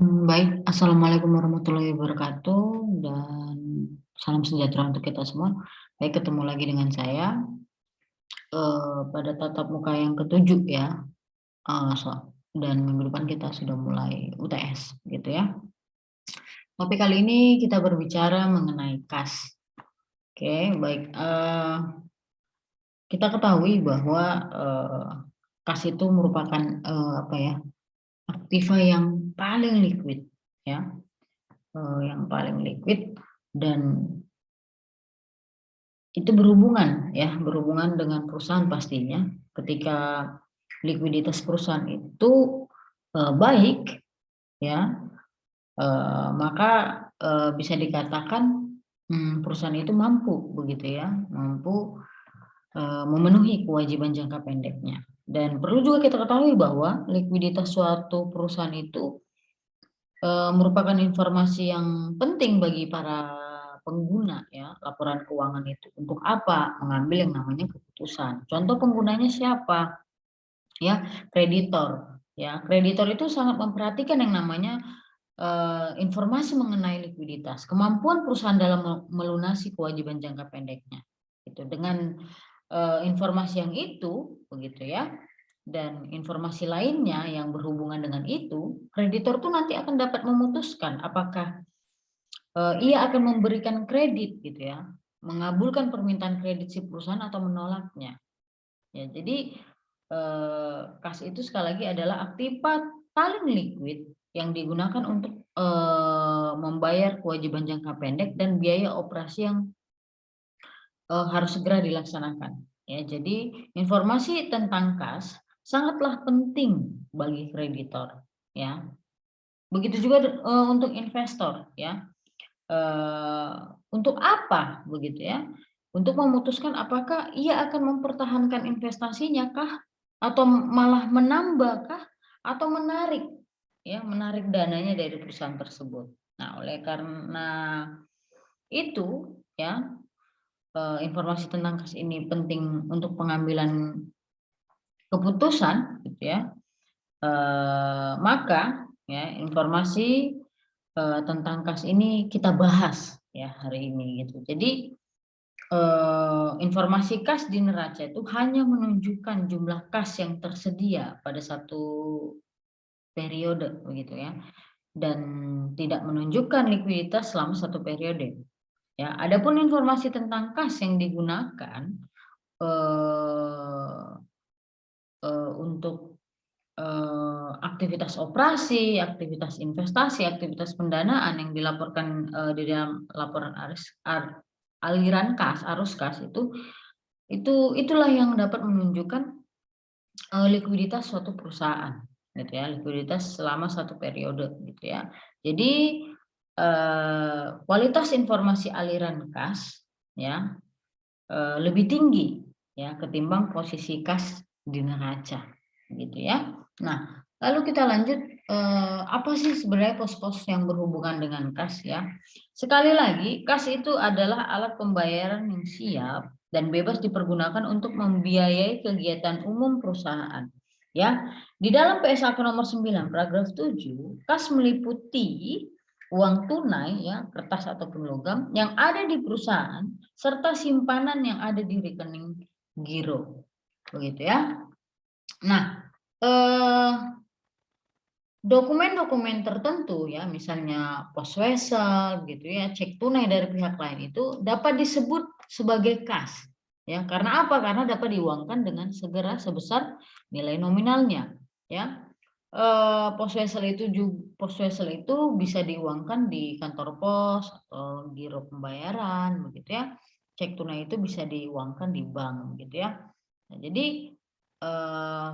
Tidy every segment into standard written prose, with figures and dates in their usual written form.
Baik, Assalamualaikum warahmatullahi wabarakatuh dan salam sejahtera untuk kita semua. Baik, ketemu lagi dengan saya pada tatap muka yang ketujuh ya. Dan minggu depan kita sudah mulai UTS gitu ya. Tapi kali ini kita berbicara mengenai KAS. Oke, baik. Kita ketahui bahwa KAS itu merupakan apa ya, aktiva yang paling liquid ya, yang paling liquid dan itu berhubungan dengan perusahaan pastinya. Ketika likuiditas perusahaan itu baik, ya, maka bisa dikatakan perusahaan itu mampu, begitu ya, mampu memenuhi kewajiban jangka pendeknya. Dan perlu juga kita ketahui bahwa likuiditas suatu perusahaan itu merupakan informasi yang penting bagi para pengguna ya, laporan keuangan itu. Untuk apa? Mengambil yang namanya keputusan. Contoh penggunanya siapa? Ya, kreditor. Ya, kreditor itu sangat memperhatikan yang namanya informasi mengenai likuiditas, kemampuan perusahaan dalam melunasi kewajiban jangka pendeknya. Itu dengan informasi yang itu, begitu ya, dan informasi lainnya yang berhubungan dengan itu, kreditor tuh nanti akan dapat memutuskan apakah ia akan memberikan kredit gitu ya, mengabulkan permintaan kredit si perusahaan atau menolaknya. Ya, jadi kas itu sekali lagi adalah aktiva paling liquid yang digunakan untuk membayar kewajiban jangka pendek dan biaya operasi yang harus segera dilaksanakan. Ya, jadi informasi tentang kas sangatlah penting bagi kreditor. Ya, begitu juga untuk investor. Ya, untuk apa begitu ya? Untuk memutuskan apakah ia akan mempertahankan investasinya kah, atau malah menambah kah, atau menarik ya, menarik dananya dari perusahaan tersebut. Nah, oleh karena itu ya, informasi tentang kas ini penting untuk pengambilan keputusan gitu ya. Maka ya, informasi tentang kas ini kita bahas ya hari ini gitu. Jadi informasi kas di neraca itu hanya menunjukkan jumlah kas yang tersedia pada satu periode begitu ya, dan tidak menunjukkan likuiditas selama satu periode. Ya, adapun informasi tentang kas yang digunakan eh, untuk aktivitas operasi, aktivitas investasi, aktivitas pendanaan yang dilaporkan di dalam laporan aliran kas, arus kas itulah yang dapat menunjukkan likuiditas suatu perusahaan, gitu ya, likuiditas selama satu periode, gitu ya. Jadi kualitas informasi aliran kas, ya, lebih tinggi, ya, ketimbang posisi kas di neraca, gitu ya. Nah, lalu kita lanjut, apa sih sebenarnya pos-pos yang berhubungan dengan kas ya? Sekali lagi, kas itu adalah alat pembayaran yang siap dan bebas dipergunakan untuk membiayai kegiatan umum perusahaan. Ya, di dalam PSAK nomor 9 paragraf 7, kas meliputi uang tunai ya, kertas ataupun logam yang ada di perusahaan serta simpanan yang ada di rekening giro. Begitu ya. Nah, dokumen-dokumen tertentu ya, misalnya pos wesel gitu ya, cek tunai dari pihak lain itu dapat disebut sebagai kas. Ya, karena apa? Karena dapat diuangkan dengan segera sebesar nilai nominalnya, ya. Pos wesel itu bisa diuangkan di kantor pos atau giro pembayaran begitu ya. Cek tunai itu bisa diuangkan di bank gitu ya. Nah, jadi eh,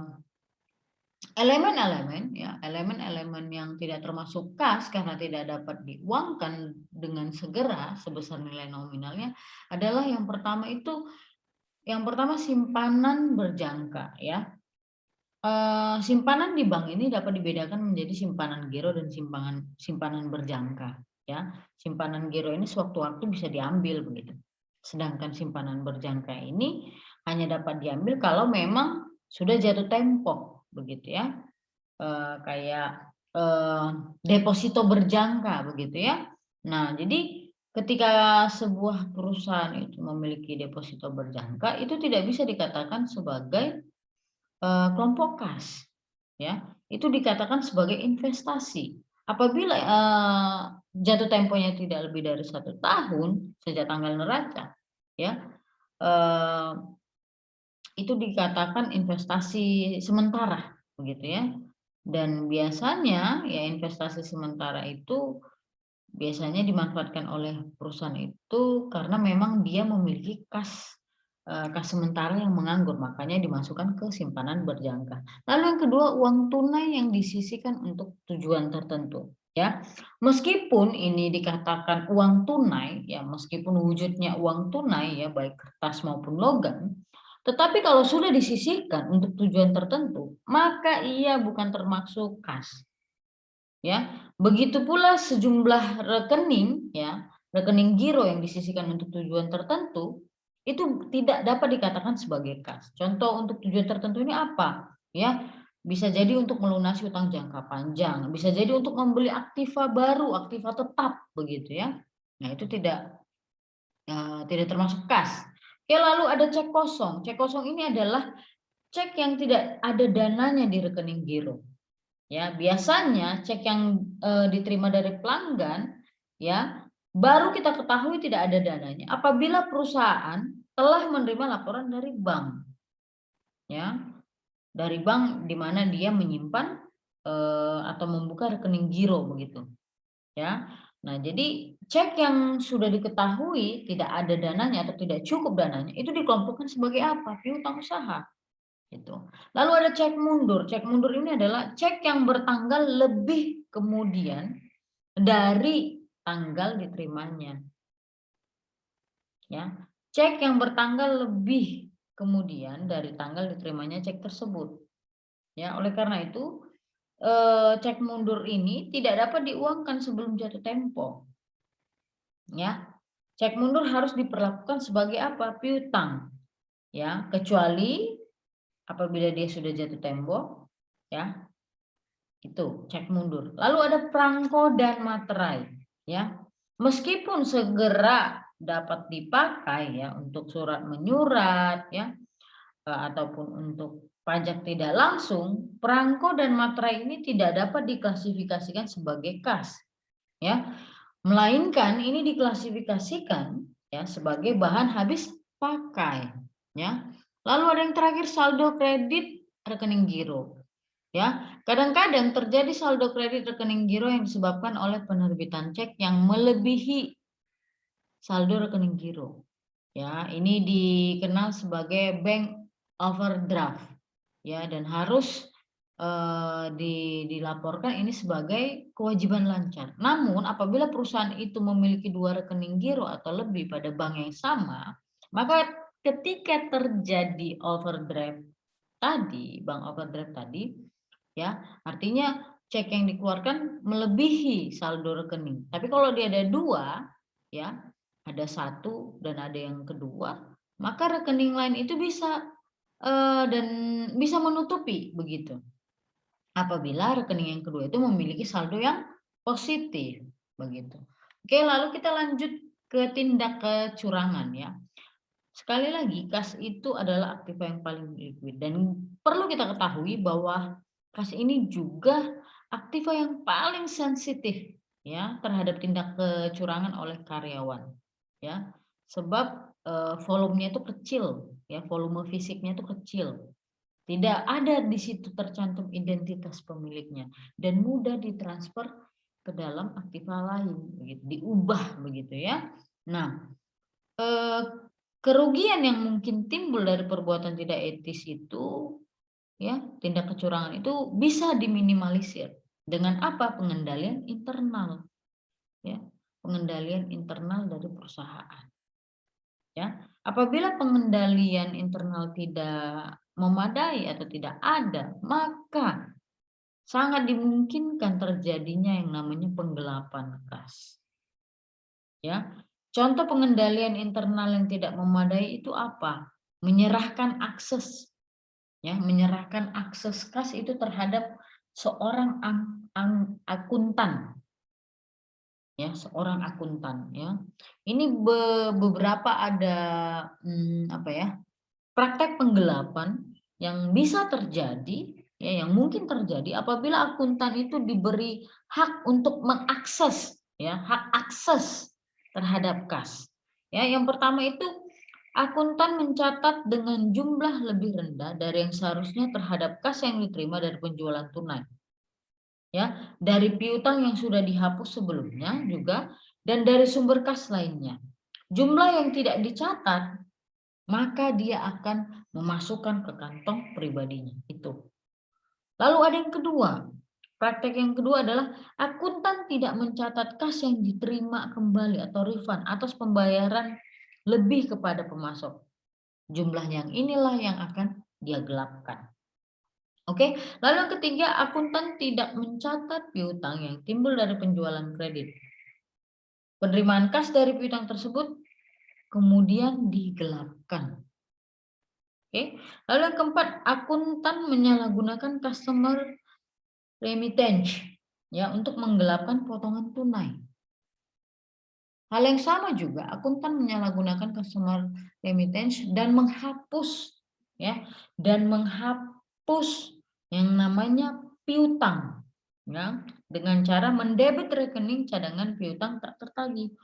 elemen-elemen yang tidak termasuk kas karena tidak dapat diuangkan dengan segera sebesar nilai nominalnya adalah yang pertama simpanan berjangka ya. Simpanan di bank ini dapat dibedakan menjadi simpanan giro dan simpanan berjangka ya. Simpanan giro ini sewaktu-waktu bisa diambil begitu. Sedangkan simpanan berjangka ini hanya dapat diambil kalau memang sudah jatuh tempo begitu ya. Kayak deposito berjangka begitu ya. Nah, jadi ketika sebuah perusahaan itu memiliki deposito berjangka itu tidak bisa dikatakan sebagai kelompok kas, ya. Itu dikatakan sebagai investasi. Apabila jatuh temponya tidak lebih dari 1 tahun sejak tanggal neraca, ya, itu dikatakan investasi sementara, begitu ya. Dan biasanya ya investasi sementara itu biasanya dimanfaatkan oleh perusahaan itu karena memang dia memiliki kas sementara yang menganggur, makanya dimasukkan ke simpanan berjangka. Lalu yang kedua, uang tunai yang disisihkan untuk tujuan tertentu. Ya, meskipun ini dikatakan uang tunai, ya meskipun wujudnya uang tunai ya baik kertas maupun logam, tetapi kalau sudah disisihkan untuk tujuan tertentu, maka ia bukan termasuk kas. Ya, begitu pula sejumlah rekening, ya, rekening giro yang disisihkan untuk tujuan tertentu itu tidak dapat dikatakan sebagai kas. Contoh untuk tujuan tertentu ini apa? Ya, bisa jadi untuk melunasi utang jangka panjang, bisa jadi untuk membeli aktiva baru, aktiva tetap begitu ya. Nah, itu tidak termasuk kas. Oke, lalu ada cek kosong. Cek kosong ini adalah cek yang tidak ada dananya di rekening giro. Ya, biasanya cek yang diterima dari pelanggan ya baru kita ketahui tidak ada dananya apabila perusahaan telah menerima laporan dari bank. Ya, dari bank di mana dia menyimpan atau membuka rekening giro begitu. Ya. Nah, jadi cek yang sudah diketahui tidak ada dananya atau tidak cukup dananya itu dikelompokkan sebagai apa? Piutang usaha. Gitu. Lalu ada cek mundur. Cek mundur ini adalah cek yang bertanggal lebih kemudian dari tanggal diterimanya. Ya, cek yang bertanggal lebih kemudian dari tanggal diterimanya cek tersebut. Ya, oleh karena itu cek mundur ini tidak dapat diuangkan sebelum jatuh tempo. Ya, cek mundur harus diperlakukan sebagai apa? Piutang. Ya, kecuali apabila dia sudah jatuh tempo, ya, itu cek mundur. Lalu ada prangko dan materai, ya. Meskipun segera dapat dipakai ya untuk surat menyurat ya ataupun untuk pajak tidak langsung, prangko dan materai ini tidak dapat diklasifikasikan sebagai kas, ya. Melainkan ini diklasifikasikan ya sebagai bahan habis pakai, ya. Lalu ada yang terakhir saldo kredit rekening giro. Ya, kadang-kadang terjadi saldo kredit rekening giro yang disebabkan oleh penerbitan cek yang melebihi saldo rekening giro. Ya, ini dikenal sebagai bank overdraft. Ya, dan harus dilaporkan ini sebagai kewajiban lancar. Namun, apabila perusahaan itu memiliki 2 rekening giro atau lebih pada bank yang sama, maka ketika terjadi overdraft tadi, bank overdraft tadi, ya artinya cek yang dikeluarkan melebihi saldo rekening. Tapi kalau dia ada 2, ya ada 1 dan ada yang kedua, maka rekening lain itu bisa dan bisa menutupi begitu. Apabila rekening yang kedua itu memiliki saldo yang positif begitu. Oke, lalu kita lanjut ke tindak kecurangan ya. Sekali lagi, kas itu adalah aktiva yang paling liquid dan perlu kita ketahui bahwa kas ini juga aktiva yang paling sensitif ya terhadap tindak kecurangan oleh karyawan ya. Sebab volumenya itu kecil ya, volume fisiknya itu kecil. Tidak ada di situ tercantum identitas pemiliknya dan mudah ditransfer ke dalam aktiva lain begitu, diubah begitu ya. Nah, kerugian yang mungkin timbul dari perbuatan tidak etis itu ya, tindak kecurangan itu bisa diminimalisir dengan apa? Pengendalian internal. Ya, pengendalian internal dari perusahaan. Ya, apabila pengendalian internal tidak memadai atau tidak ada, maka sangat dimungkinkan terjadinya yang namanya penggelapan kas. Ya, contoh pengendalian internal yang tidak memadai itu apa? Menyerahkan akses, ya, menyerahkan akses kas itu terhadap seorang akuntan, ya, seorang akuntan, ya. Ini beberapa ada apa ya, praktek penggelapan yang bisa terjadi, ya, yang mungkin terjadi apabila akuntan itu diberi hak untuk mengakses, ya, hak akses terhadap kas. Ya, yang pertama itu akuntan mencatat dengan jumlah lebih rendah dari yang seharusnya terhadap kas yang diterima dari penjualan tunai. Ya, dari piutang yang sudah dihapus sebelumnya juga dan dari sumber kas lainnya. Jumlah yang tidak dicatat, maka dia akan memasukkan ke kantong pribadinya. Itu. Lalu ada yang kedua. Praktek yang kedua adalah akuntan tidak mencatat kas yang diterima kembali atau refund atas pembayaran lebih kepada pemasok. Jumlah yang inilah yang akan dia gelapkan. Oke, lalu yang ketiga, akuntan tidak mencatat piutang yang timbul dari penjualan kredit. Penerimaan kas dari piutang tersebut kemudian digelapkan. Oke, lalu yang keempat, akuntan menyalahgunakan customer remittance, ya, untuk menggelapkan potongan tunai. Hal yang sama juga, akuntan menyalahgunakan customer remittance dan menghapus, ya, yang namanya piutang, ya, dengan cara mendebit rekening cadangan piutang tak tertagih,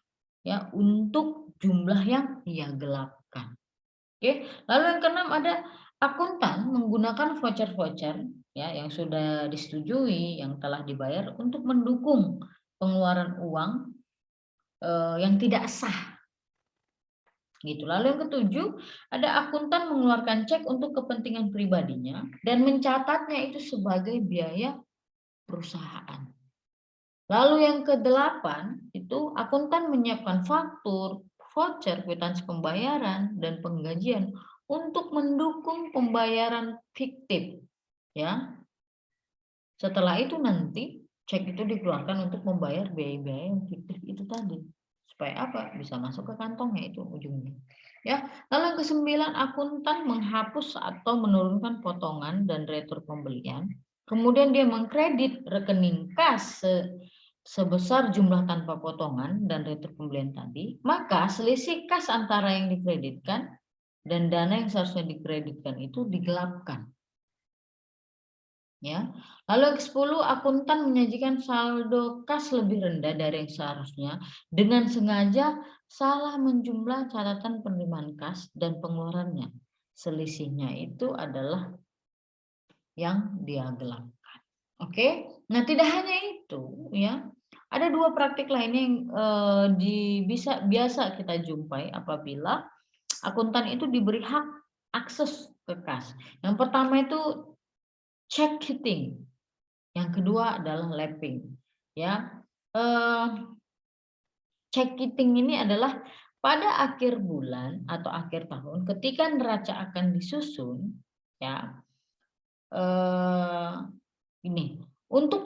ya, untuk jumlah yang ia gelapkan. Oke, lalu yang keenam ada akuntan menggunakan voucher-voucher, ya, yang sudah disetujui, yang telah dibayar untuk mendukung pengeluaran uang yang tidak sah. Gitu. Lalu yang ketujuh, ada akuntan mengeluarkan cek untuk kepentingan pribadinya dan mencatatnya itu sebagai biaya perusahaan. Lalu yang kedelapan itu akuntan menyiapkan faktur, voucher, kwitansi pembayaran dan penggajian untuk mendukung pembayaran fiktif, ya. Setelah itu nanti cek itu dikeluarkan untuk membayar biaya-biaya yang fiktif itu tadi. Supaya apa? Bisa masuk ke kantongnya itu ujungnya. Ya, lalu yang kesembilan, akuntan menghapus atau menurunkan potongan dan retur pembelian. Kemudian dia mengkredit rekening kas sebesar jumlah tanpa potongan dan retur pembelian tadi, maka selisih kas antara yang dikreditkan dan dana yang seharusnya dikreditkan itu digelapkan. Ya. Lalu yang ke-10, akuntan menyajikan saldo kas lebih rendah dari yang seharusnya dengan sengaja salah menjumlah catatan penerimaan kas dan pengeluarannya. Selisihnya itu adalah yang dia gelapkan. Oke. Nah, tidak hanya itu, ya. Ada dua praktik lainnya yang biasa kita jumpai apabila akuntan itu diberi hak akses ke kas. Yang pertama itu check hitting. Yang kedua adalah lapping. Ya, check hitting ini adalah pada akhir bulan atau akhir tahun ketika neraca akan disusun, ya, ini untuk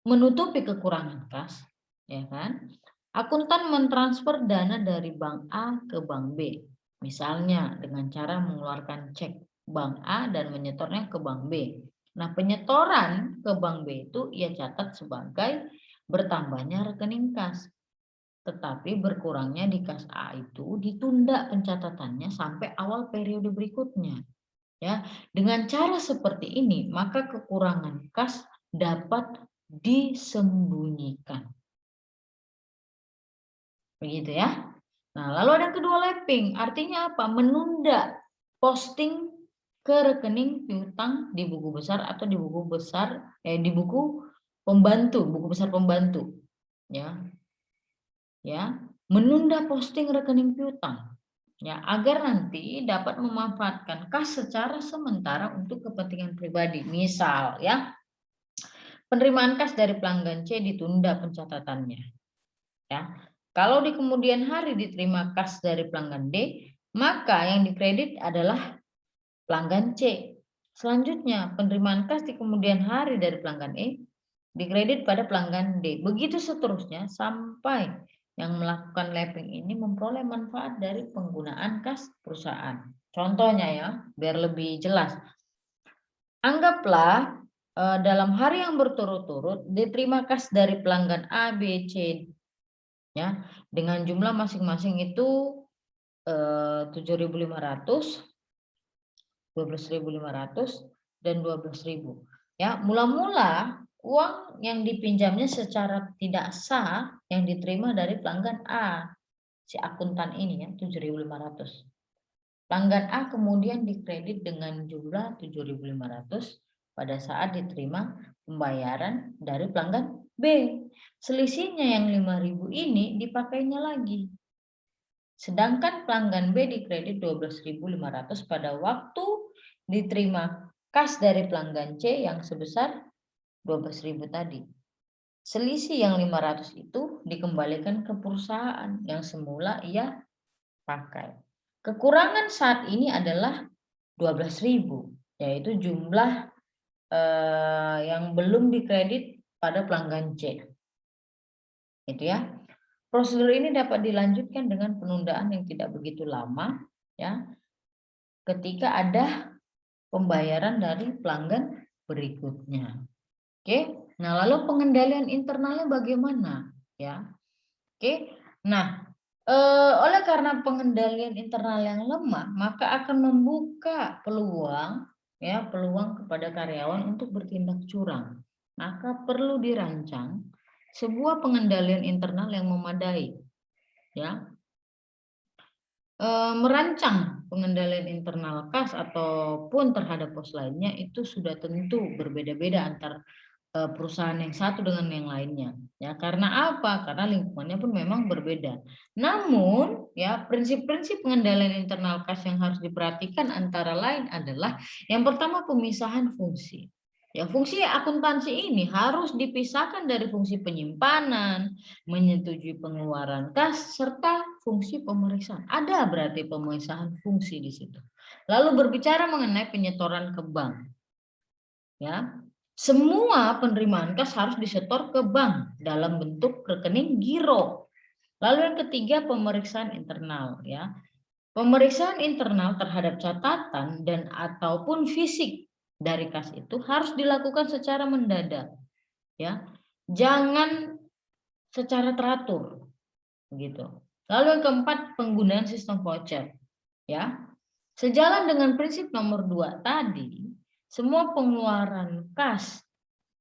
menutupi kekurangan kas, ya kan? Akuntan mentransfer dana dari bank A ke bank B, misalnya dengan cara mengeluarkan cek bank A dan menyetornya ke bank B. Nah, penyetoran ke bank B itu ia catat sebagai bertambahnya rekening kas. Tetapi berkurangnya di kas A itu ditunda pencatatannya sampai awal periode berikutnya. Ya, dengan cara seperti ini, maka kekurangan kas dapat disembunyikan. Begitu ya. Nah, lalu ada yang kedua, lapping. Artinya apa? Menunda posting ke rekening piutang di buku besar atau di buku besar di buku pembantu, buku besar pembantu. Ya. Ya, menunda posting rekening piutang. Ya, agar nanti dapat memanfaatkan kas secara sementara untuk kepentingan pribadi. Misal, ya, penerimaan kas dari pelanggan C ditunda pencatatannya. Ya, kalau di kemudian hari diterima kas dari pelanggan D, maka yang dikredit adalah pelanggan C. Selanjutnya, penerimaan kas di kemudian hari dari pelanggan E dikredit pada pelanggan D. Begitu seterusnya sampai yang melakukan lapping ini memperoleh manfaat dari penggunaan kas perusahaan. Contohnya, ya, biar lebih jelas. Anggaplah dalam hari yang berturut-turut diterima kas dari pelanggan A, B, C, ya, dengan jumlah masing-masing itu 7.500, 12.500, dan 12.000. Ya, mula-mula uang yang dipinjamnya secara tidak sah yang diterima dari pelanggan A, si akuntan ini ya, 7.500. Pelanggan A kemudian dikredit dengan jumlah 7.500 pada saat diterima pembayaran dari pelanggan B. Selisihnya yang 5.000 ini dipakainya lagi. Sedangkan pelanggan B dikredit 12.500 pada waktu diterima kas dari pelanggan C yang sebesar 12.000 tadi. Selisih yang 500 itu dikembalikan ke perusahaan yang semula ia pakai. Kekurangan saat ini adalah 12.000, yaitu jumlah yang belum dikredit pada pelanggan C. Itu ya. Prosedur ini dapat dilanjutkan dengan penundaan yang tidak begitu lama, ya, ketika ada pembayaran dari pelanggan berikutnya. Oke, nah lalu pengendalian internalnya bagaimana? Ya, oke. Nah, oleh karena pengendalian internal yang lemah, maka akan membuka peluang, ya, peluang kepada karyawan untuk bertindak curang. Maka perlu dirancang sebuah pengendalian internal yang memadai, ya. Merancang pengendalian internal kas ataupun terhadap pos lainnya itu sudah tentu berbeda-beda antar perusahaan yang satu dengan yang lainnya. Ya, karena apa? Karena lingkungannya pun memang berbeda. Namun, ya, prinsip-prinsip pengendalian internal kas yang harus diperhatikan antara lain adalah yang pertama pemisahan fungsi. Ya, fungsi akuntansi ini harus dipisahkan dari fungsi penyimpanan, menyetujui pengeluaran kas, serta fungsi pemeriksaan. Ada berarti pemisahan fungsi di situ. Lalu berbicara mengenai penyetoran ke bank. Ya, semua penerimaan kas harus disetor ke bank dalam bentuk rekening giro. Lalu yang ketiga pemeriksaan internal, ya. Pemeriksaan internal terhadap catatan dan ataupun fisik dari kas itu harus dilakukan secara mendadak, ya. Jangan secara teratur, begitu. Lalu yang keempat penggunaan sistem voucher, ya. Sejalan dengan prinsip nomor 2 tadi, semua pengeluaran kas,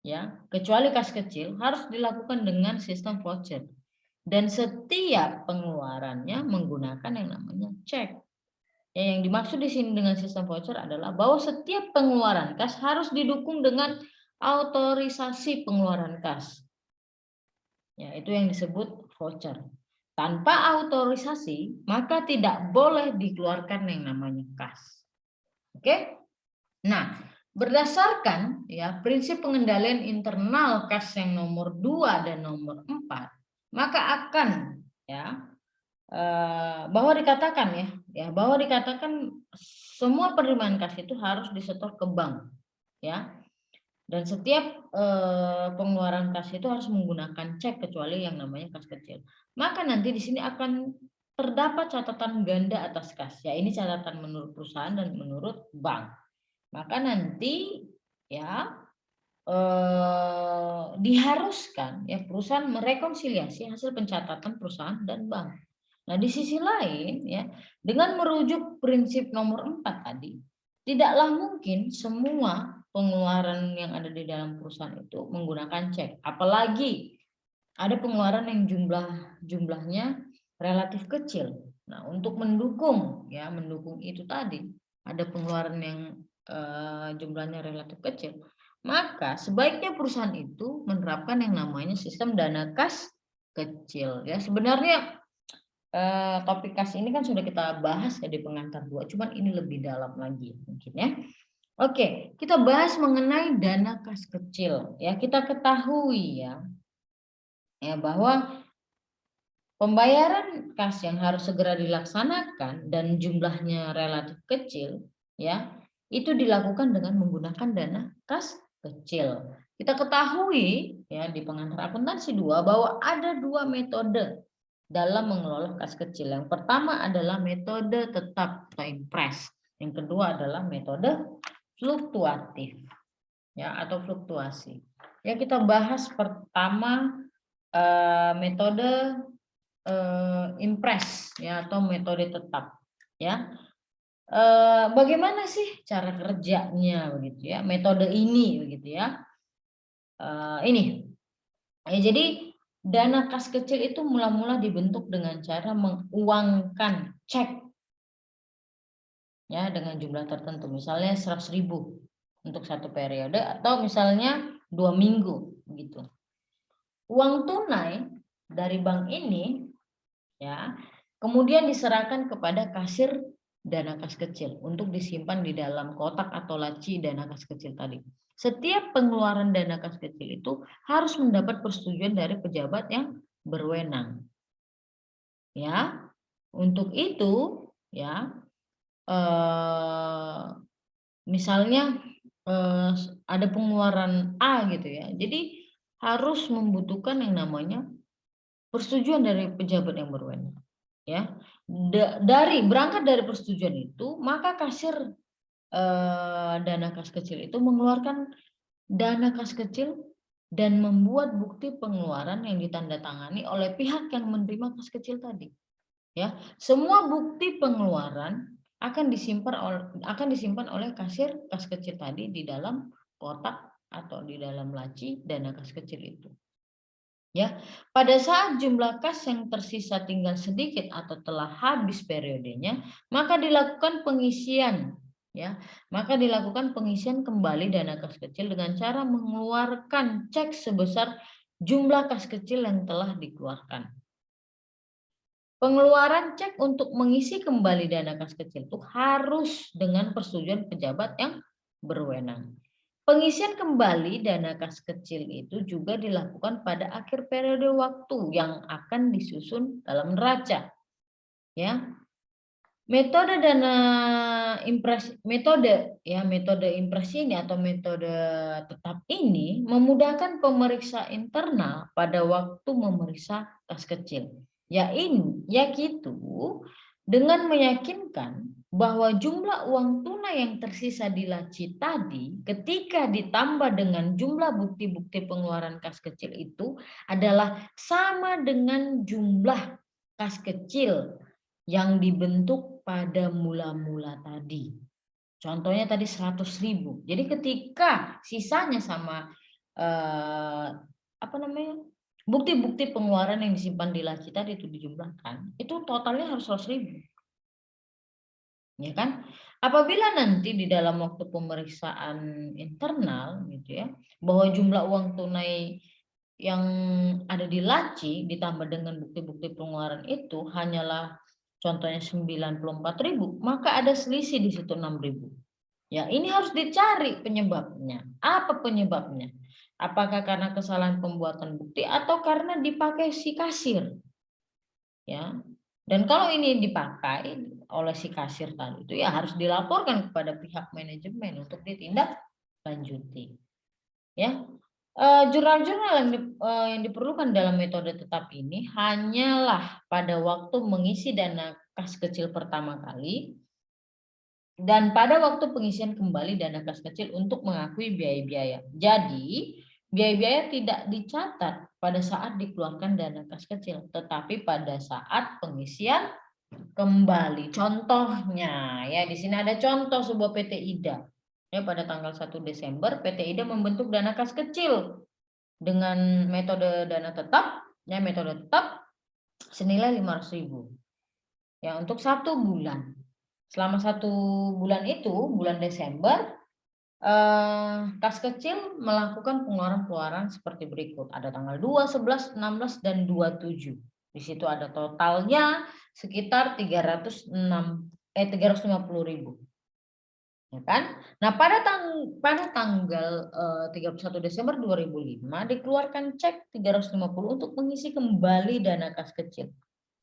ya, kecuali kas kecil harus dilakukan dengan sistem voucher. Dan setiap pengeluarannya menggunakan yang namanya cek. Ya, yang dimaksud di sini dengan sistem voucher adalah bahwa setiap pengeluaran kas harus didukung dengan autorisasi pengeluaran kas. Ya, itu yang disebut voucher. Tanpa autorisasi, maka tidak boleh dikeluarkan yang namanya kas. Oke? Nah, berdasarkan ya prinsip pengendalian internal kas yang nomor 2 dan nomor 4, maka akan ya bahwa dikatakan bahwa dikatakan semua penerimaan kas itu harus disetor ke bank, ya. Dan setiap pengeluaran kas itu harus menggunakan cek kecuali yang namanya kas kecil. Maka nanti di sini akan terdapat catatan ganda atas kas. Ya, ini catatan menurut perusahaan dan menurut bank. Maka nanti ya diharuskan ya perusahaan merekonsiliasi hasil pencatatan perusahaan dan bank. Nah, di sisi lain ya, dengan merujuk prinsip nomor 4 tadi, tidaklah mungkin semua pengeluaran yang ada di dalam perusahaan itu menggunakan cek. Apalagi ada pengeluaran yang jumlahnya relatif kecil. Nah, untuk mendukung itu tadi, ada pengeluaran yang jumlahnya relatif kecil, maka sebaiknya perusahaan itu menerapkan yang namanya sistem dana kas kecil. Ya, sebenarnya topik kas ini kan sudah kita bahas ya di pengantar 2, cuman ini lebih dalam lagi mungkin ya. Oke, kita bahas mengenai dana kas kecil. Ya, kita ketahui ya bahwa pembayaran kas yang harus segera dilaksanakan dan jumlahnya relatif kecil, ya, itu dilakukan dengan menggunakan dana kas kecil. Kita ketahui ya di pengantar akuntansi 2 bahwa ada 2 metode dalam mengelola kas kecil. Yang pertama adalah metode tetap atau impres. Yang kedua adalah metode fluktuatif. ya, atau fluktuasi. Ya, kita bahas pertama metode impres, ya, atau metode tetap, ya. Bagaimana sih cara kerjanya begitu ya, metode ini begitu ya. Ini ya, jadi dana kas kecil itu mula-mula dibentuk dengan cara menguangkan cek, ya, dengan jumlah tertentu, misalnya 100.000 untuk satu periode atau misalnya 2 minggu gitu. Uang tunai dari bank ini, ya, kemudian diserahkan kepada kasir dana kas kecil untuk disimpan di dalam kotak atau laci dana kas kecil tadi. Setiap pengeluaran dana kas kecil itu harus mendapat persetujuan dari pejabat yang berwenang. Ya, untuk itu, ya, misalnya ada pengeluaran A gitu ya. Jadi harus membutuhkan yang namanya persetujuan dari pejabat yang berwenang. Ya, berangkat dari persetujuan itu, maka kasir dana kas kecil itu mengeluarkan dana kas kecil dan membuat bukti pengeluaran yang ditandatangani oleh pihak yang menerima kas kecil tadi. Ya, semua bukti pengeluaran akan disimpan oleh kasir kas kecil tadi di dalam kotak atau di dalam laci dana kas kecil itu. Ya, pada saat jumlah kas yang tersisa tinggal sedikit atau telah habis periodenya, maka dilakukan pengisian, ya. Maka dilakukan pengisian kembali dana kas kecil dengan cara mengeluarkan cek sebesar jumlah kas kecil yang telah dikeluarkan. Pengeluaran cek untuk mengisi kembali dana kas kecil itu harus dengan persetujuan pejabat yang berwenang. Pengisian kembali dana kas kecil itu juga dilakukan pada akhir periode waktu yang akan disusun dalam neraca. Ya. Metode impres ini atau metode tetap ini memudahkan pemeriksa internal pada waktu memeriksa kas kecil. Yaitu dengan meyakinkan bahwa jumlah uang tunai yang tersisa di laci tadi ketika ditambah dengan jumlah bukti-bukti pengeluaran kas kecil itu adalah sama dengan jumlah kas kecil yang dibentuk pada mula-mula tadi. Contohnya tadi 100.000. Jadi ketika sisanya sama bukti-bukti pengeluaran yang disimpan di laci tadi itu dijumlahkan, itu totalnya harus 100.000. Ya kan? Apabila nanti di dalam waktu pemeriksaan internal gitu ya, bahwa jumlah uang tunai yang ada di laci ditambah dengan bukti-bukti pengeluaran itu hanyalah contohnya 94.000, maka ada selisih di situ 6.000. Ya, ini harus dicari penyebabnya. Apa penyebabnya? Apakah karena kesalahan pembuatan bukti atau karena dipakai si kasir? Ya. Dan kalau ini dipakai oleh si kasir tadi itu ya harus dilaporkan kepada pihak manajemen untuk ditindak lanjuti. Ya. Jurnal-jurnal yang diperlukan dalam metode tetap ini hanyalah pada waktu mengisi dana kas kecil pertama kali dan pada waktu pengisian kembali dana kas kecil untuk mengakui biaya-biaya. Jadi, biaya-biaya tidak dicatat pada saat dikeluarkan dana kas kecil, tetapi pada saat pengisian kembali. Contohnya, ya di sini ada contoh sebuah PT IDA. Ya, pada tanggal 1 Desember PT IDA membentuk dana kas kecil dengan metode dana tetap, ya metode tetap senilai 500.000. Ya, untuk 1 bulan. Selama 1 bulan itu, bulan Desember, kas kecil melakukan pengeluaran-pengeluaran seperti berikut. Ada tanggal 2, 11, 16, dan 27. Di situ ada totalnya sekitar 350.000. Ya kan? Nah, pada tanggal 31 Desember 2005 dikeluarkan cek 350 untuk mengisi kembali dana kas kecil.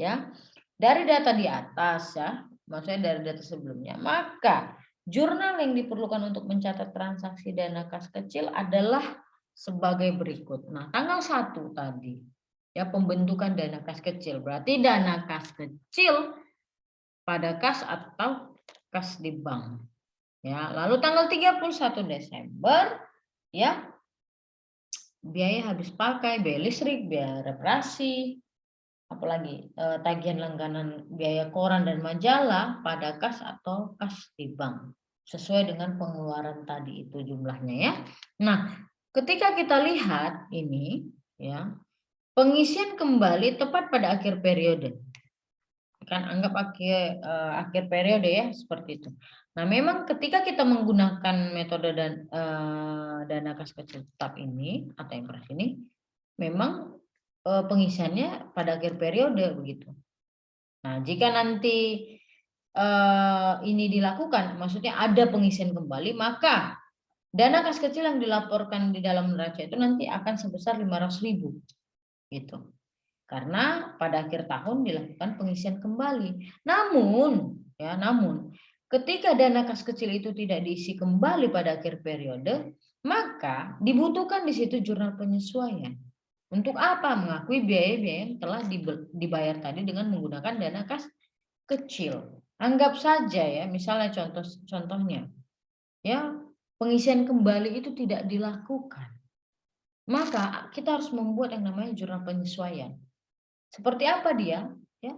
Ya. Dari data di atas ya, maksudnya dari data sebelumnya, maka jurnal yang diperlukan untuk mencatat transaksi dana kas kecil adalah sebagai berikut. Nah, tanggal 1 tadi ya pembentukan dana kas kecil. Berarti dana kas kecil pada kas atau kas di bank. Ya, lalu tanggal 31 Desember ya, biaya habis pakai, biaya listrik, biaya reparasi, apalagi tagihan langganan biaya koran dan majalah pada kas atau kas di bank sesuai dengan pengeluaran tadi itu jumlahnya ya. Nah, ketika kita lihat ini ya, pengisian kembali tepat pada akhir periode. Kan anggap akhir periode ya seperti itu. Nah, memang ketika kita menggunakan metode dana kas kecil tetap ini atau impres ini, memang pengisiannya pada akhir periode begitu. Nah, jika nanti ini dilakukan, maksudnya ada pengisian kembali, maka dana kas kecil yang dilaporkan di dalam neraca itu nanti akan sebesar 500.000 gitu. Karena pada akhir tahun dilakukan pengisian kembali. Namun ketika dana kas kecil itu tidak diisi kembali pada akhir periode, maka dibutuhkan di situ jurnal penyesuaian. Untuk apa? Mengakui biaya-biaya yang telah dibayar tadi dengan menggunakan dana kas kecil. Anggap saja ya, misalnya contohnya, ya pengisian kembali itu tidak dilakukan. Maka kita harus membuat yang namanya jurnal penyesuaian. Seperti apa dia? Ya,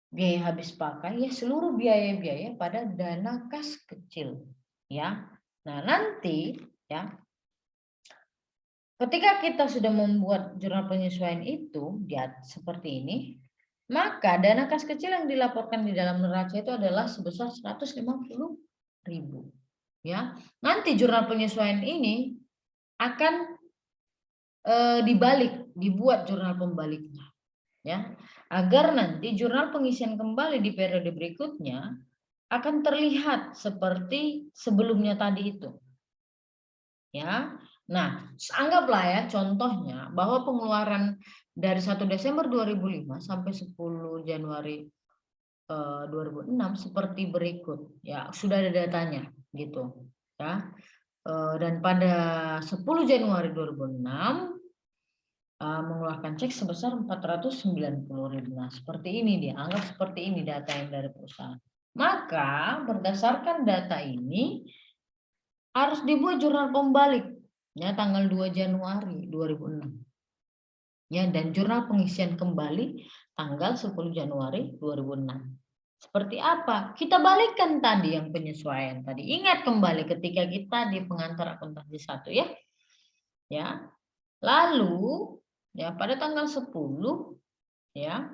biaya habis pakai, ya seluruh biaya-biaya pada dana kas kecil. Ya, nah nanti ya, ketika kita sudah membuat jurnal penyesuaian itu ya seperti ini, maka dana kas kecil yang dilaporkan di dalam neraca itu adalah sebesar 150.000. Ya, nanti jurnal penyesuaian ini akan dibuat jurnal pembaliknya. Ya, agar nanti jurnal pengisian kembali di periode berikutnya akan terlihat seperti sebelumnya tadi itu. Ya. Nah, anggaplah ya contohnya bahwa pengeluaran dari 1 Desember 2005 sampai 10 Januari 2006 seperti berikut. Ya, sudah ada datanya gitu. Ya. Dan pada 10 Januari 2006 mengeluarkan cek sebesar 490.000. Nah, seperti ini dia, anggap seperti ini data yang dari perusahaan. Maka berdasarkan data ini harus dibuat jurnal pembalik ya tanggal 2 Januari 2006. Ya, dan jurnal pengisian kembali tanggal 10 Januari 2006. Seperti apa? Kita balikkan tadi yang penyesuaian tadi. Ingat kembali ketika kita di pengantar akuntansi 1 ya. Ya. Lalu ya pada tanggal 10 ya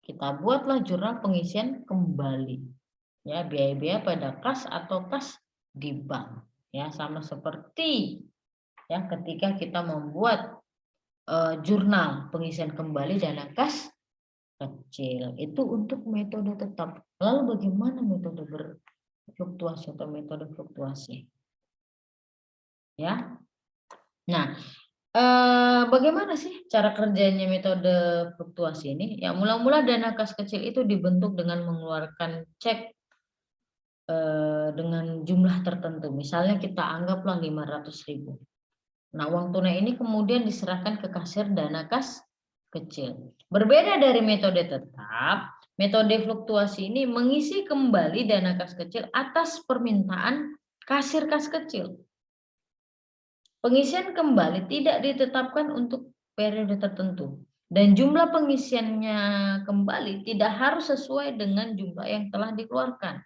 kita buatlah jurnal pengisian kembali ya biaya-biaya pada kas atau kas di bank ya sama seperti ya ketika kita membuat jurnal pengisian kembali dana kas kecil itu untuk metode tetap. Lalu bagaimana metode berfluktuasi atau metode fluktuasi ya. Nah, bagaimana sih cara kerjanya metode fluktuasi ini? Ya, mula-mula dana kas kecil itu dibentuk dengan mengeluarkan cek dengan jumlah tertentu. Misalnya kita anggaplah 500.000. Nah, uang tunai ini kemudian diserahkan ke kasir dana kas kecil. Berbeda dari metode tetap, metode fluktuasi ini mengisi kembali dana kas kecil atas permintaan kasir kas kecil. Pengisian kembali tidak ditetapkan untuk periode tertentu dan jumlah pengisiannya kembali tidak harus sesuai dengan jumlah yang telah dikeluarkan.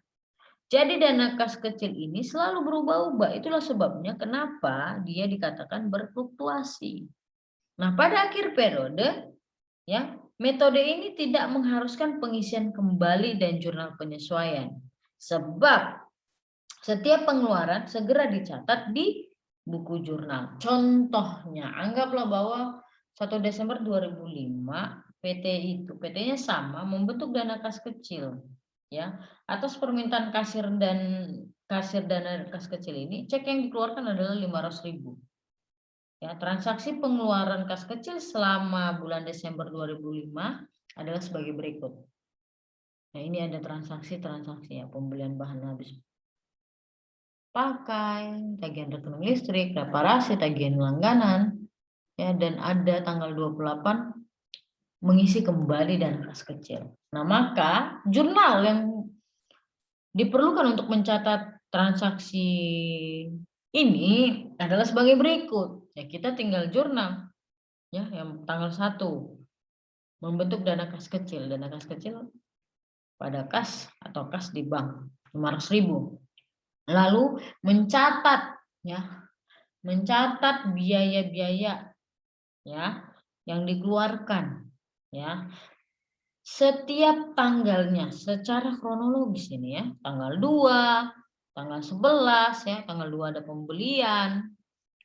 Jadi dana kas kecil ini selalu berubah-ubah. Itulah sebabnya kenapa dia dikatakan berfluktuasi. Nah, pada akhir periode ya, metode ini tidak mengharuskan pengisian kembali dan jurnal penyesuaian. Sebab setiap pengeluaran segera dicatat di buku jurnal. Contohnya, anggaplah bahwa 1 Desember 2005 PT-nya sama membentuk dana kas kecil ya. Atas permintaan kasir dana kas kecil ini, cek yang dikeluarkan adalah 500.000. Ya, transaksi pengeluaran kas kecil selama bulan Desember 2005 adalah sebagai berikut. Nah, ini ada transaksi ya, pembelian bahan habis pakai, tagihan rekening listrik, reparasi, tagihan langganan, ya, dan ada tanggal 28 mengisi kembali dana kas kecil. Nah, maka jurnal yang diperlukan untuk mencatat transaksi Ini adalah sebagai berikut. Ya, kita tinggal jurnal ya yang tanggal 1 membentuk dana kas kecil. Dana kas kecil pada kas atau kas di bank 500.000. Lalu mencatat ya, mencatat biaya-biaya ya yang dikeluarkan ya setiap tanggalnya secara kronologis ini ya, tanggal 2, tanggal 11 ya, tanggal 2 ada pembelian,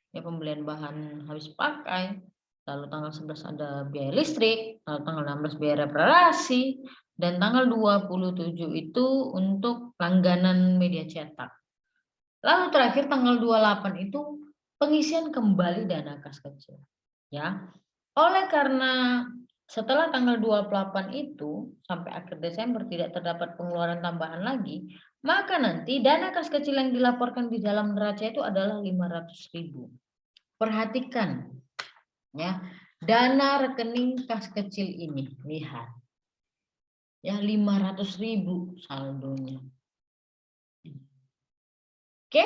ya pembelian bahan habis pakai, lalu tanggal 11 ada biaya listrik, lalu tanggal 16 biaya reparasi, dan tanggal 27 itu untuk langganan media cetak. Lalu terakhir tanggal 28 itu pengisian kembali dana kas kecil. Ya. Oleh karena setelah tanggal 28 itu sampai akhir Desember tidak terdapat pengeluaran tambahan lagi, maka nanti dana kas kecil yang dilaporkan di dalam neraca itu adalah 500.000. Perhatikan ya, dana rekening kas kecil ini, lihat. Ya, 500.000 saldonya. Oke?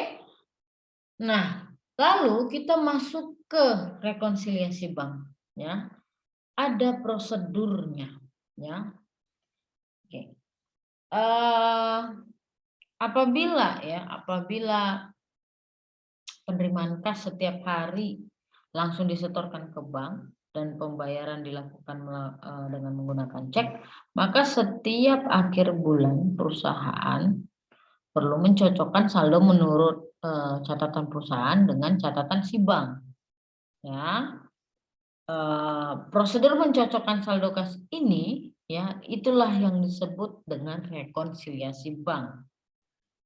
Nah, lalu kita masuk ke rekonsiliasi bank ya. Ada prosedurnya ya. Oke. Apabila penerimaan kas setiap hari langsung disetorkan ke bank dan pembayaran dilakukan dengan menggunakan cek, maka setiap akhir bulan perusahaan perlu mencocokkan saldo menurut catatan perusahaan dengan catatan si bank. Ya, prosedur mencocokkan saldo kas ini ya itulah yang disebut dengan rekonsiliasi bank.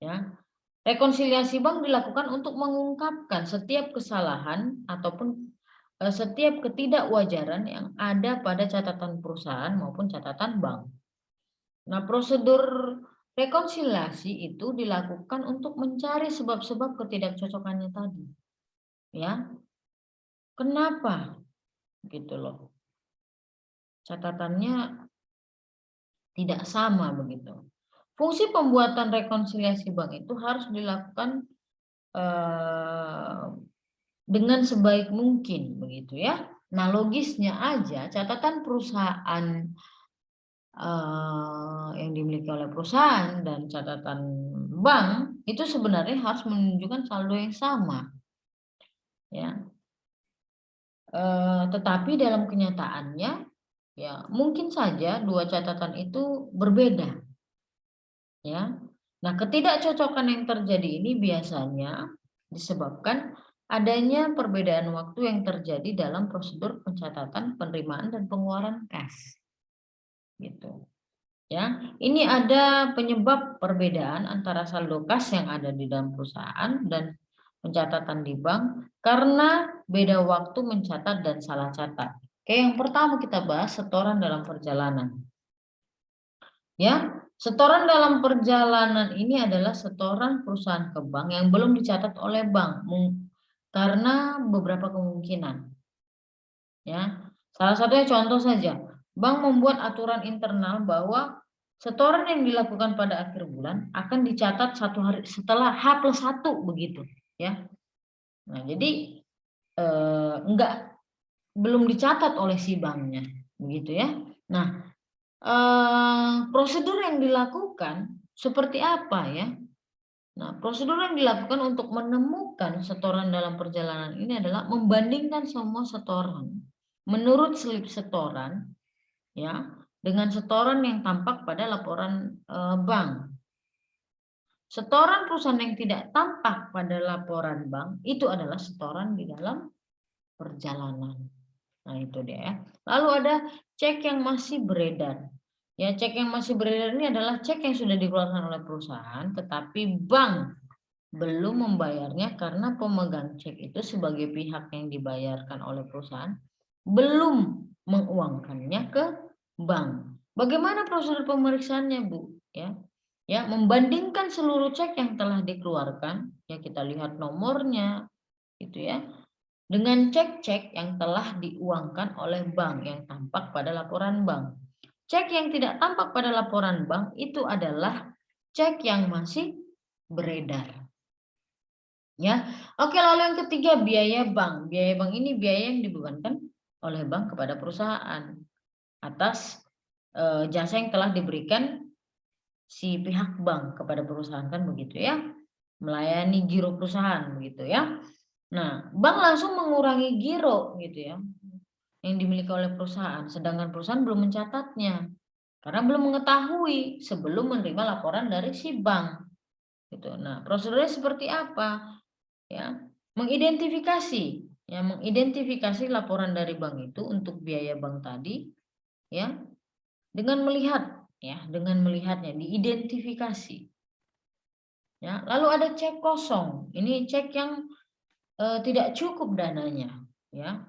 Ya, rekonsiliasi bank dilakukan untuk mengungkapkan setiap kesalahan ataupun setiap ketidakwajaran yang ada pada catatan perusahaan maupun catatan bank. Nah, prosedur rekonsiliasi itu dilakukan untuk mencari sebab-sebab ketidakcocokannya tadi. Ya. Kenapa? Gitu loh. Catatannya tidak sama begitu. Fungsi pembuatan rekonsiliasi bank itu harus dilakukan dengan sebaik mungkin begitu ya. Nah, logisnya aja catatan perusahaan yang dimiliki oleh perusahaan dan catatan bank itu sebenarnya harus menunjukkan saldo yang sama ya. Tetapi dalam kenyataannya ya mungkin saja dua catatan itu berbeda ya. Nah, ketidakcocokan yang terjadi ini biasanya disebabkan adanya perbedaan waktu yang terjadi dalam prosedur pencatatan penerimaan dan pengeluaran kas. Gitu. Ya, ini ada penyebab perbedaan antara saldo kas yang ada di dalam perusahaan dan pencatatan di bank karena beda waktu mencatat dan salah catat. Oke, yang pertama kita bahas setoran dalam perjalanan. Ya, setoran dalam perjalanan ini adalah setoran perusahaan ke bank yang belum dicatat oleh bank karena beberapa kemungkinan. Ya, salah satunya contoh saja, bank membuat aturan internal bahwa setoran yang dilakukan pada akhir bulan akan dicatat 1 hari setelah H+1 begitu, ya. Nah, jadi belum dicatat oleh si banknya, begitu ya. Nah, prosedur yang dilakukan seperti apa ya? Nah, prosedur yang dilakukan untuk menemukan setoran dalam perjalanan ini adalah membandingkan semua setoran menurut slip setoran ya dengan setoran yang tampak pada laporan bank. Setoran perusahaan yang tidak tampak pada laporan bank itu adalah setoran di dalam perjalanan. Nah, itu dia ya. Lalu ada cek yang masih beredar. Ya, cek yang masih beredar ini adalah cek yang sudah dikeluarkan oleh perusahaan tetapi bank belum membayarnya karena pemegang cek itu sebagai pihak yang dibayarkan oleh perusahaan belum menguangkannya ke bank. Bagaimana prosedur pemeriksaannya, Bu? Ya, membandingkan seluruh cek yang telah dikeluarkan, ya kita lihat nomornya, gitu ya, dengan cek-cek yang telah diuangkan oleh bank yang tampak pada laporan bank. Cek yang tidak tampak pada laporan bank itu adalah cek yang masih beredar. Ya, oke, lalu yang ketiga biaya bank. Biaya bank ini biaya yang dibebankan oleh bank kepada perusahaan atas jasa yang telah diberikan si pihak bank kepada perusahaan, kan begitu ya, melayani giro perusahaan begitu ya. Nah, bank langsung mengurangi giro gitu ya yang dimiliki oleh perusahaan, sedangkan perusahaan belum mencatatnya karena belum mengetahui sebelum menerima laporan dari si bank gitu. Nah, prosedurnya seperti apa? Ya, mengidentifikasi mengidentifikasi laporan dari bank itu untuk biaya bank tadi ya, dengan melihatnya diidentifikasi ya. Lalu ada cek kosong, ini cek yang tidak cukup dananya ya.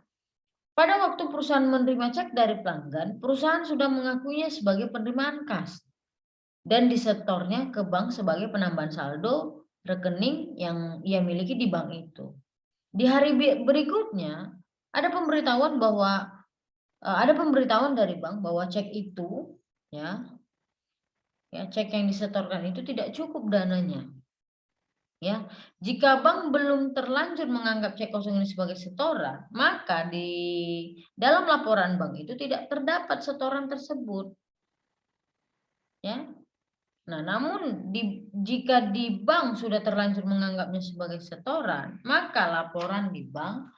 Pada waktu perusahaan menerima cek dari pelanggan, perusahaan sudah mengakuinya sebagai penerimaan kas dan disetornya ke bank sebagai penambahan saldo rekening yang ia miliki di bank itu. Di hari berikutnya ada pemberitahuan dari bank bahwa cek itu ya, cek yang disetorkan itu tidak cukup dananya. Ya, jika bank belum terlanjur menganggap cek kosong ini sebagai setoran, maka di dalam laporan bank itu tidak terdapat setoran tersebut. Ya. Nah, namun jika di bank sudah terlanjur menganggapnya sebagai setoran, maka laporan di bank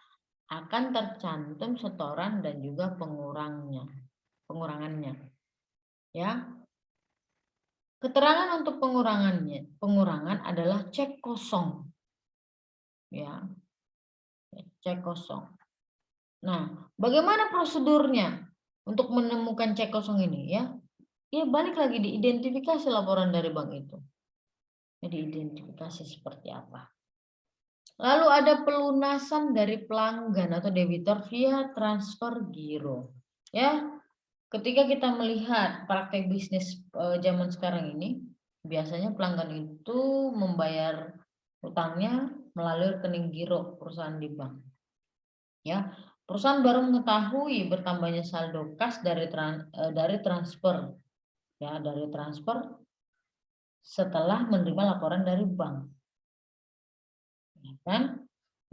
akan tercantum setoran dan juga pengurangannya. Ya. Keterangan untuk pengurangan adalah cek kosong. Ya. Cek kosong. Nah, bagaimana prosedurnya untuk menemukan cek kosong ini ya? Ya, balik lagi diidentifikasi laporan dari bank itu. Jadi identifikasi seperti apa. Lalu ada pelunasan dari pelanggan atau debitur via transfer giro. Ya, ketika kita melihat praktek bisnis zaman sekarang ini, biasanya pelanggan itu membayar utangnya melalui rekening giro perusahaan di bank. Ya, perusahaan baru mengetahui bertambahnya saldo kas dari transfer, ya, dari transfer setelah menerima laporan dari bank. Ya kan?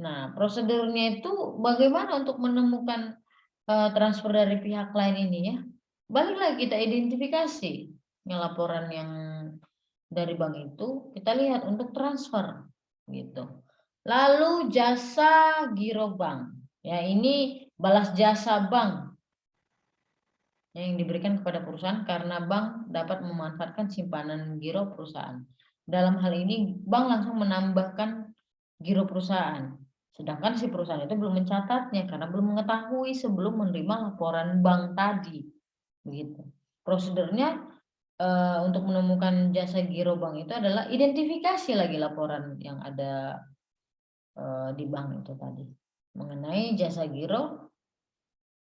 Nah, prosedurnya itu bagaimana untuk menemukan transfer dari pihak lain ini ya? Balik lagi kita identifikasi laporan yang dari bank itu, kita lihat untuk transfer gitu. Lalu jasa giro bank. Ya, ini balas jasa bank yang diberikan kepada perusahaan karena bank dapat memanfaatkan simpanan giro perusahaan. Dalam hal ini, bank langsung menambahkan giro perusahaan. Sedangkan si perusahaan itu belum mencatatnya karena belum mengetahui sebelum menerima laporan bank tadi. Begitu. Prosedurnya untuk menemukan jasa giro bank itu adalah identifikasi lagi laporan yang ada di bank itu tadi mengenai jasa giro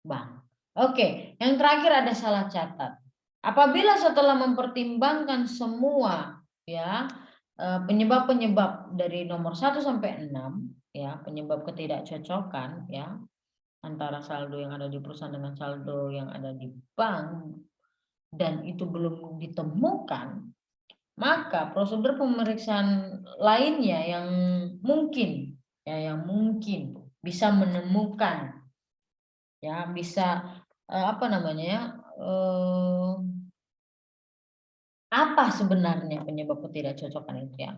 bank. Oke, yang terakhir ada salah catat. Apabila setelah mempertimbangkan semua ya penyebab-penyebab dari nomor 1 sampai 6 ya, penyebab ketidakcocokan ya antara saldo yang ada di perusahaan dengan saldo yang ada di bank dan itu belum ditemukan, maka prosedur pemeriksaan lainnya mungkin yang mungkin bisa menemukan ya, bisa apa namanya ya, apa sebenarnya penyebab ketidakcocokan itu ya.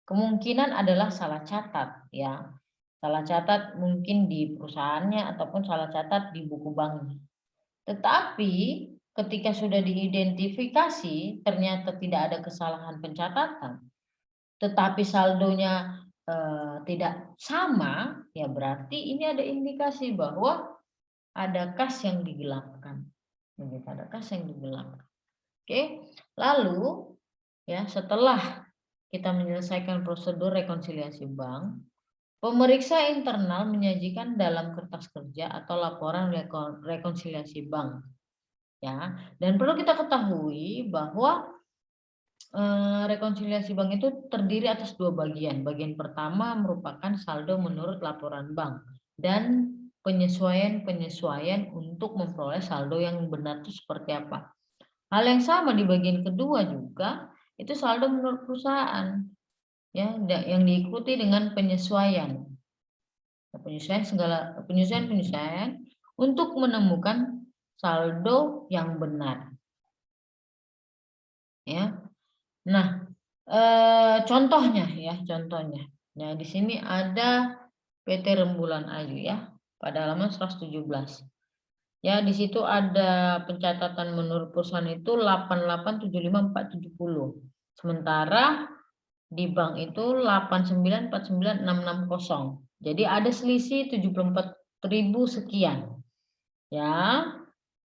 Kemungkinan adalah salah catat ya. Salah catat mungkin di perusahaannya ataupun salah catat di buku banknya. Tetapi ketika sudah diidentifikasi ternyata tidak ada kesalahan pencatatan, tetapi saldonya tidak sama, ya berarti ini ada indikasi bahwa ada kas yang digelapkan. Ada kas yang digelapkan. Oke, lalu ya setelah kita menyelesaikan prosedur rekonsiliasi bank, pemeriksa internal menyajikan dalam kertas kerja atau laporan rekonsiliasi bank. Ya, dan perlu kita ketahui bahwa rekonsiliasi bank itu terdiri atas 2 bagian. Bagian pertama merupakan saldo menurut laporan bank dan penyesuaian-penyesuaian untuk memperoleh saldo yang benar itu seperti apa. Hal yang sama di bagian kedua juga, itu saldo menurut perusahaan. ya, yang diikuti dengan penyesuaian. Penyesuaian untuk menemukan saldo yang benar. Ya. Nah, contohnya ya, contohnya. Nah, di sini ada PT Rembulan Ayu ya, pada halaman 117. Ya, di situ ada pencatatan menurut perusahaan itu 8875470. Sementara di bank itu 8949660. Jadi ada selisih 74.000 sekian. Ya.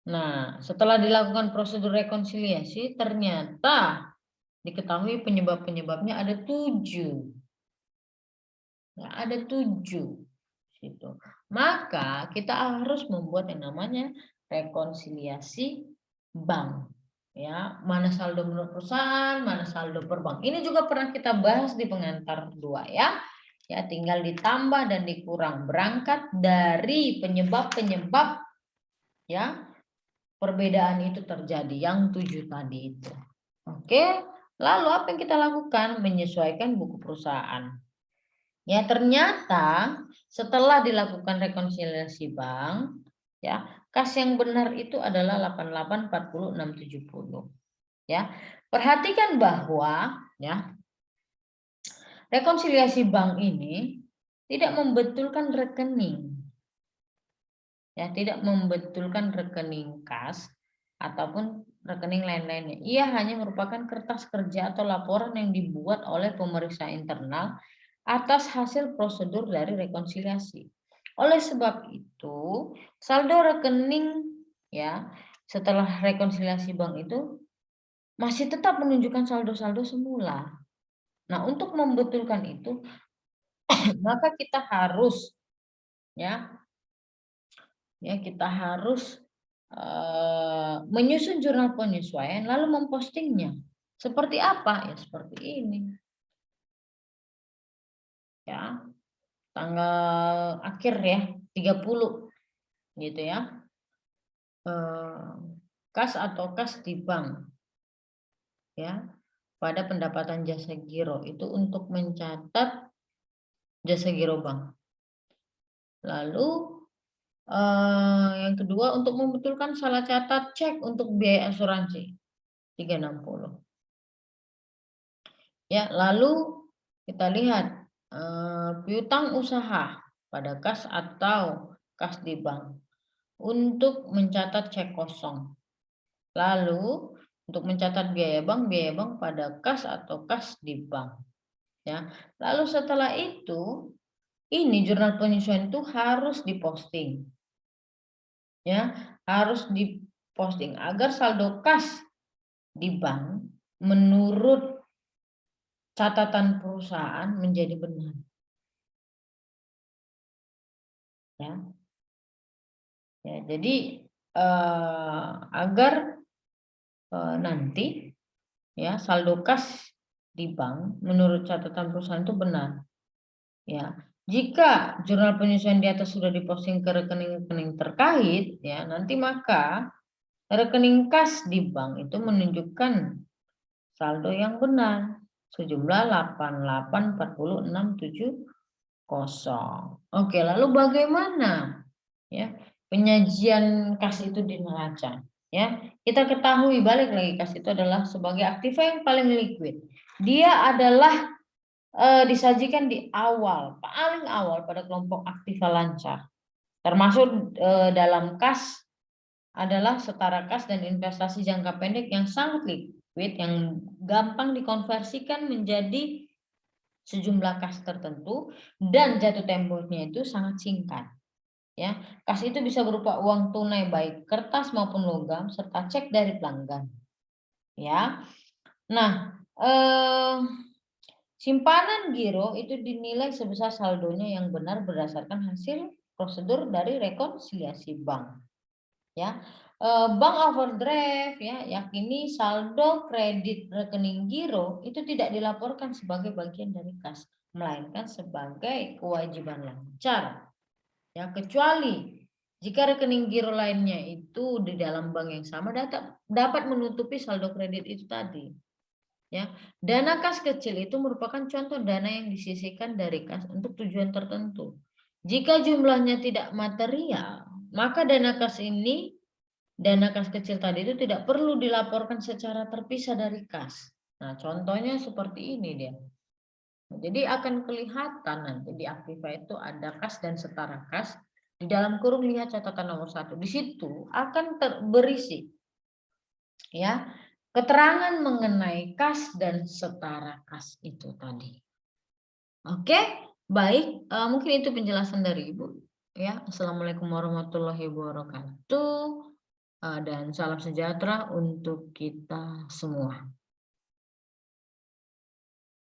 Nah, setelah dilakukan prosedur rekonsiliasi, ternyata diketahui penyebab-penyebabnya ada 7. Ya, ada 7. Gitu. Maka kita harus membuat yang namanya rekonsiliasi bank. Ya, mana saldo menurut perusahaan, mana saldo per bank. Ini juga pernah kita bahas di pengantar 2 ya. Ya, tinggal ditambah dan dikurang berangkat dari penyebab-penyebab ya perbedaan itu terjadi yang 7 tadi itu. Oke, lalu apa yang kita lakukan? Menyesuaikan buku perusahaan. Ya, ternyata setelah dilakukan rekonsiliasi bank, ya, kas yang benar itu adalah 8840.670. Ya. Perhatikan bahwa ya, rekonsiliasi bank ini tidak membetulkan rekening. Ya, tidak membetulkan rekening kas ataupun rekening lain-lainnya. Ia hanya merupakan kertas kerja atau laporan yang dibuat oleh pemeriksa internal atas hasil prosedur dari rekonsiliasi. Oleh sebab itu, saldo rekening ya setelah rekonsiliasi bank itu masih tetap menunjukkan saldo-saldo semula. Nah, untuk membetulkan itu maka kita harus ya kita harus menyusun jurnal penyesuaian lalu mempostingnya. Seperti apa? Ya seperti ini. Ya. Tanggal akhir ya 30 gitu ya, kas atau kas di bank ya pada pendapatan jasa giro itu untuk mencatat jasa giro bank. Lalu yang kedua untuk membetulkan salah catat cek untuk biaya asuransi 360 ya. Lalu kita lihat piutang usaha pada kas atau kas di bank untuk mencatat cek kosong. Lalu untuk mencatat biaya bank pada kas atau kas di bank. Ya. Lalu setelah itu, ini jurnal penyesuaian itu harus diposting. Ya, harus diposting agar saldo kas di bank menurut catatan perusahaan menjadi benar. Ya. Ya, jadi agar nanti ya saldo kas di bank menurut catatan perusahaan itu benar. Ya, jika jurnal penyesuaian di atas sudah diposting ke rekening-rekening terkait, ya nanti maka rekening kas di bank itu menunjukkan saldo yang benar sejumlah 8840.670. Oke, lalu bagaimana ya penyajian kas itu di neraca? Ya, kita ketahui balik lagi kas itu adalah sebagai aktiva yang paling liquid. Dia adalah disajikan di awal, paling awal pada kelompok aktiva lancar. Termasuk dalam kas adalah setara kas dan investasi jangka pendek yang sangat liquid, yang gampang dikonversikan menjadi sejumlah kas tertentu dan jatuh temponya itu sangat singkat. Ya, kas itu bisa berupa uang tunai baik kertas maupun logam serta cek dari pelanggan. Ya. Nah, simpanan giro itu dinilai sebesar saldonya yang benar berdasarkan hasil prosedur dari rekonsiliasi bank. Ya, bank overdraft ya yakini saldo kredit rekening giro itu tidak dilaporkan sebagai bagian dari kas, melainkan sebagai kewajiban lancar. Ya, kecuali jika rekening giro lainnya itu di dalam bank yang sama dapat menutupi saldo kredit itu tadi. Ya, dana kas kecil itu merupakan contoh dana yang disisihkan dari kas untuk tujuan tertentu. Jika jumlahnya tidak material, maka dana kas kecil tadi itu tidak perlu dilaporkan secara terpisah dari kas. Nah, contohnya seperti ini dia. Jadi akan kelihatan nanti di Aktiva itu ada kas dan setara kas. Di dalam kurung lihat catatan nomor 1. Di situ akan berisi ya keterangan mengenai kas dan setara kas itu tadi. Oke, baik. Mungkin itu penjelasan dari Ibu. Ya, Assalamualaikum warahmatullahi wabarakatuh. Dan salam sejahtera untuk kita semua.